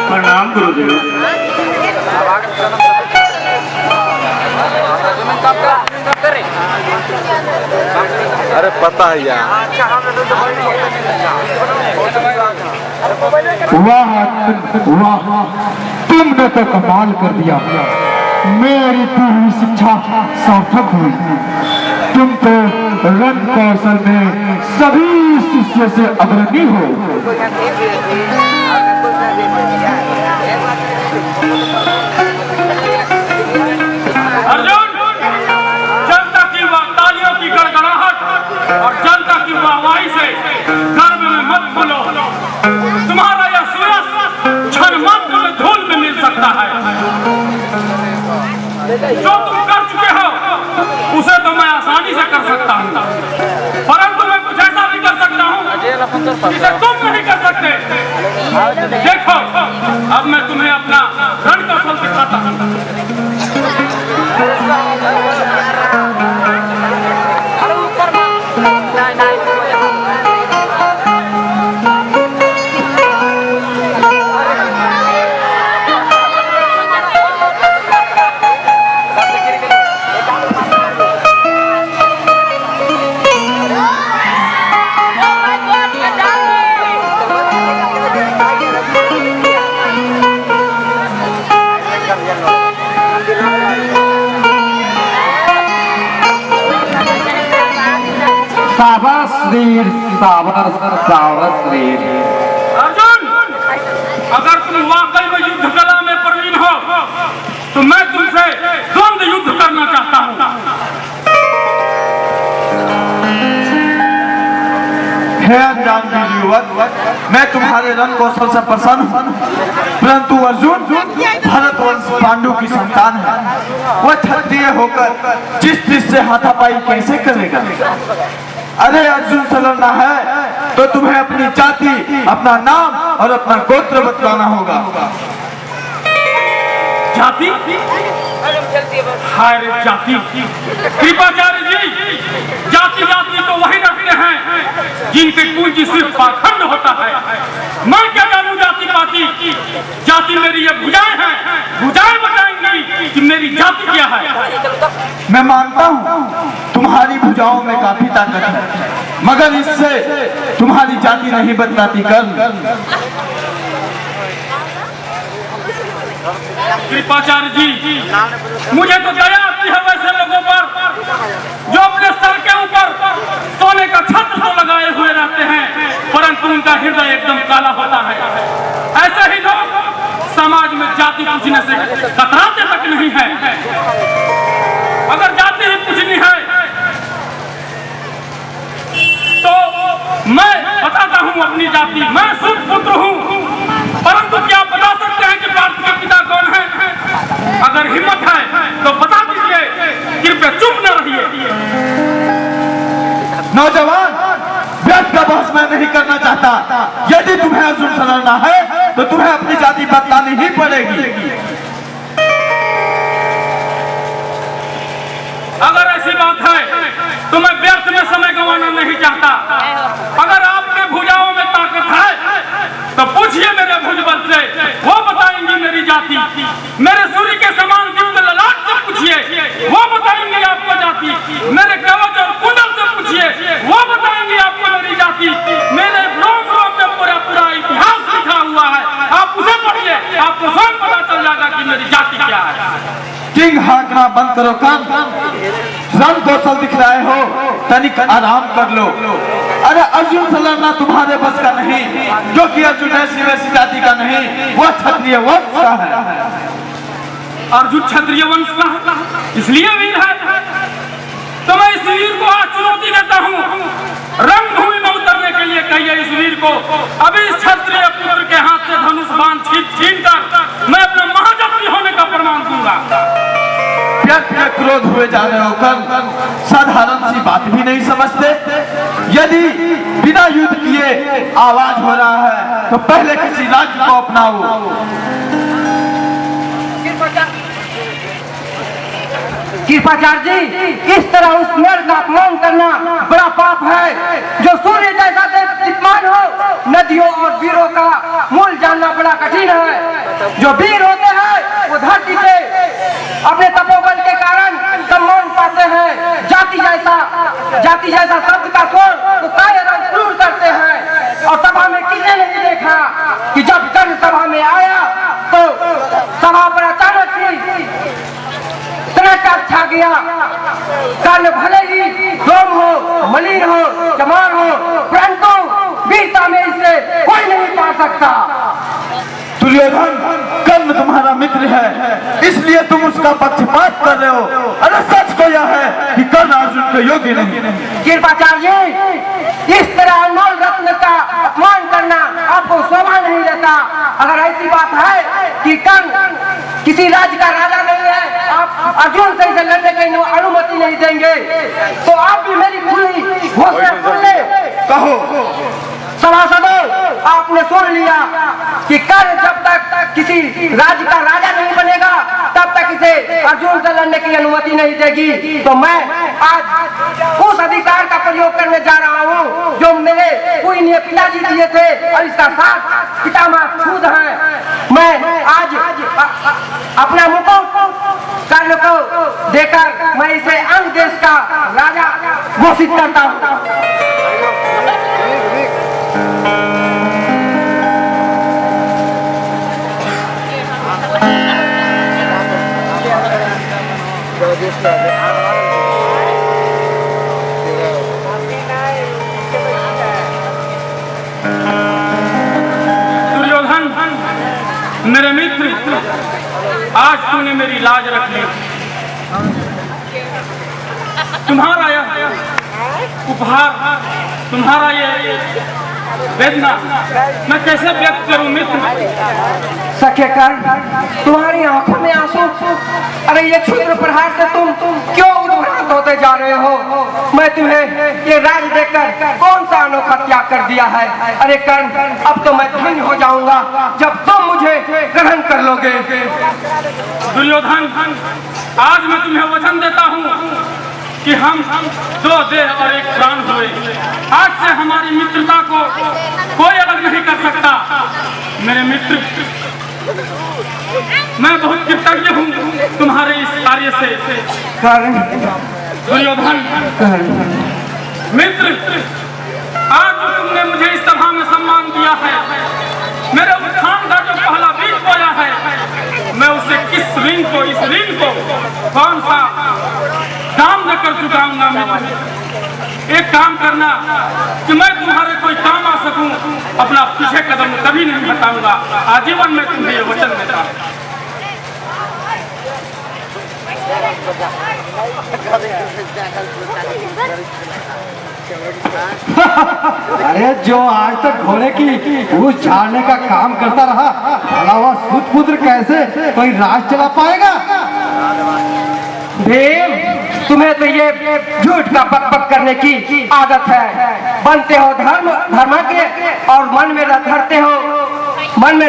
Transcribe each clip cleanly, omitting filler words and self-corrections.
प्रणाम गुरुदेव। अरे पता है यार। वाह वाह, तुमने तो कमाल कर दिया। मेरी पूरी शिक्षा सार्थक हुई। तुम तो रंग कौशल में सभी शिष्य से अग्रणी हो। अर्जुन, जनता की तालियों की गड़गड़ाहट और जनता की वाहवाही से गर्व में मत बोलो। तुम्हारा यह सूरज क्षण मात्र में धूल में मिल सकता है। जो तुम कर चुके हो उसे तो मैं आसानी से कर सकता हूँ, परंतु मैं कुछ ऐसा भी कर सकता हूँ जिसे तुम नहीं कर सकते। देखो, अब मैं तुम्हें अपना रण कौशल दिखाता हूँ। साबास वीर, साबास साबास वीर। अर्जुन, अगर तुम वाकई में युद्ध कला में प्रवीण हो तो मैं तुमसे द्वंद्व युद्ध करना चाहता हूँ। हे अज्ञानी युवक, मैं तुम्हारे रण कौशल से प्रसन्न हूँ, परंतु अर्जुन भरतवंश पांडु की संतान है। वह क्षत्रिय होकर जिस से हाथापाई कैसे करेगा? अरे अर्जुन से लड़ना है तो तुम्हें अपनी जाति, अपना नाम और अपना गोत्र बतलाना होगा। जाति? हाय रे जाति! कृपाचार्य जी, जाति जाति तो वही रखते हैं जिनके पूंजी सिर्फ पाखंड होता है। मैं क्या जानूं जाति पाति? जाति मेरी ये भुजाएं हैं, भुजाएं बताएंगी कि मेरी जाति क्या है। मैं मानता हूँ तुम्हारी भुजाओं में काफी ताकत है, मगर इससे तुम्हारी जाति नहीं बतलाती। कृपाचार्य जी, मुझे तो दया आती है वैसे लोगों पर जो अपने सर के ऊपर सोने का छत्र तो लगाए हुए रहते हैं, परंतु उनका हृदय एकदम काला होता है। ऐसे ही लोग समाज में जाति पूछने से कतराते तक नहीं है। अगर जाति ही पूछनी है तो मैं बताता हूँ अपनी जाति। मैं सूत पुत्र हूँ, परंतु क्या बता सकते हैं कि पार्थ के पिता कौन है? अगर हिम्मत है तो बता दीजिए, कृपया चुप न रहिए। नौजवान, व्यर्थ का बहस मैं नहीं करना चाहता। यदि तुम्हें अर्जुन से लड़ना है तो तुम्हें अपनी जाति बतलानी ही पड़ेगी। अगर ऐसी बात है तो मैं व्यर्थ में समय गंवाना नहीं चाहता। अगर आपके भुजाओं में ताकत है तो पूछिए मेरे भुजबल से, वो बताएंगी मेरी जाति। मेरे सूर्य के समान दिव्य ललाट से पूछिए, वो बताएंगे आपको जाति। मेरे कवच और कुंडल से पूछिए, वो बताएंगे आपको मेरी जाति। मेरे रोम रोम में पूरा पूरा इतिहास लिखा हुआ है, आप उसे पढ़िए, आपको स्वयं पता चल जाएगा कि मेरी जाति क्या है। किंग हाकना बंद करो काम। रण कौशल दिख रहे हो, तनिक आराम कर लो। अरे अर्जुन से लड़ना तुम्हारे बस का नहीं, जो कि अर्जुन ऐसी वैसी जाति का नहीं, वह क्षत्रिय वंश का है। अर्जुन क्षत्रिय वंश का है, इसलिए वीर है। तो मैं इस वीर को आज चुनौती देता हूँ, रणभूमि में उतरने के लिए कहिए इस वीर को। अभी इस क्षत्रिय पुत्र के हाथ से धनुष बाण छीन कर मैं अपना महाजपी होने का प्रमाण दूंगा। क्रोध हुए जा रहे होकर साधारण सी बात भी नहीं समझते। यदि बिना युद्ध किए आवाज हो रहा है तो पहले किसी राज्य को अपनाओ। कृपाचार्य जी, इस तरह उस नर का अपमान करना बड़ा पाप है। जो सूर्य जैसा दीप्यमान हो, नदियों और वीरों का मूल जानना बड़ा कठिन है। जो वीर होते हैं वो धरती पे अपने तपोबल के कारण सम्मान पाते हैं। जाति जैसा शब्द का स्वर तो कायर और क्रूर करते हैं। और सभा में किसी ने नहीं देखा कि जब कर्ण सभा में आया तो सभा पर अचानक ही सन्नाटा छा गया। कर्ण भले ही डोम हो, मलिन हो, चमार हो, परंतु वीरता में इसे कोई नहीं पा सकता। दुर्योधन, कर्ण तुम्हारा मित्र है, इसलिए तुम उसका पक्षपात कर रहे हो। अरे सच तो यह है कि कर्ण अर्जुन के योग्य नहीं। कृपाचार्य, इस तरह अनमोल रत्न का अपमान करना आपको शोभा नहीं देता। अगर ऐसी बात है कि कर्ण किसी राज्य का राजा नहीं है, आप अर्जुन से इसे लड़ने की अनुमति नहीं देंगे, तो आप भी मेरी खुली घोषणा सुन ले। कहो। सभासदों, आपने सुन लिया कि कर्ण जब तक किसी राज्य का राजा नहीं बनेगा तब तक इसे अर्जुन से लड़ने की अनुमति नहीं देगी। तो मैं आज उस अधिकार का प्रयोग करने जा रहा हूँ जो मेरे पूजनीय पिताजी दिए थे और इसका साथ पितामह खुद है। मैं आज अपना मुकुट कर्ण को देकर मैं इसे अंग देश का राजा घोषित करता हूँ। दुर्योधन, मेरे मित्र, आज तूने मेरी लाज रख ली। तुम्हारा यह उपहार, तुम्हारा ये वेदना मैं कैसे व्यक्त करूं मित्र। सखे कर्ण, तुम्हारी आंखों में आंसू। अरे ये क्षुद्र प्रहार से तुम क्यों उद्भ्रांत होते जा रहे हो? मैं तुम्हें ये राज देकर कौन सा अनोखा त्याग कर दिया है? अरे कर्ण, अब तो मैं धन्य हो जाऊंगा जब तुम मुझे ग्रहण कर लोगे। दुर्योधन, आज मैं तुम्हें वचन देता हूँ कि हम दो देह और एक प्राण हुए। आज से हमारी मित्रता को कोई अलग नहीं कर सकता। मेरे मित्र, मैं बहुत कृतज्ञ हूँ तुम्हारे इस कार्य से। दुर्योधन मित्र, आज जो तुमने मुझे इस सभा में सम्मान दिया है, मेरे उत्थान का जो पहला बीज बोया है, मैं उसे किस ऋण को, इस ऋण को कौन सा दाम देकर चुकाऊंगा मित्र। एक काम करना कि मैं तुम्हारे कोई काम आ सकूं, अपना पीछे कदम कभी नहीं हटाऊंगा। आजीवन में तुम्हें ये वचन देता हूं। अरे जो आज तक घोड़े की घूस झाड़ने का काम करता रहा, भला वह सुतपुत्र कैसे कोई राज चला पाएगा? भीम, तुम्हें तो ये झूठ का बकबक करने की आदत है। बनते हो धर्म के और मन में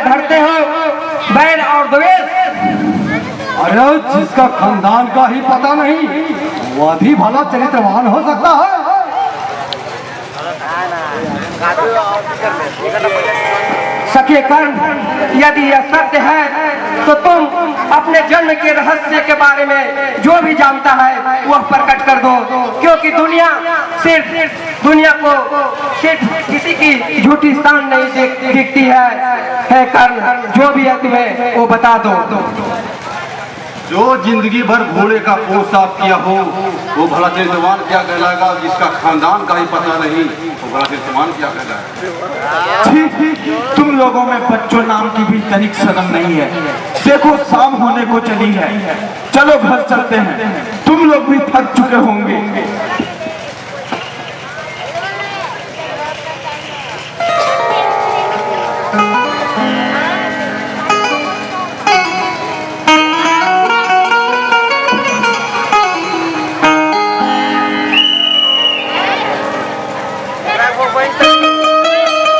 धरते हो बैर और द्वेष। अरे जिसका खानदान का ही पता नहीं, वह भी भला चरित्रवान हो सकता है। सखे कर्ण, यदि यह सत्य है तो तुम अपने जन्म के रहस्य के बारे में जो भी जानता है वह प्रकट कर दो, क्योंकि दुनिया को सिर्फ किसी की झूठी शान नहीं दिखती है। कर्ण, जो भी है तुम्हें वो बता दो। जो जिंदगी भर घोड़े का पोष साफ किया हो वो भला चरित्रवान क्या कहलाएगा? जिसका खानदान का ही पता नहीं वो भला चरित्रवान क्या कहलाएगा? ठीक, तुम लोगों में बच्चों नाम की भी तनिक शर्म नहीं है। देखो शाम होने को चली है, चलो घर चलते हैं। तुम लोग भी थक चुके होंगे।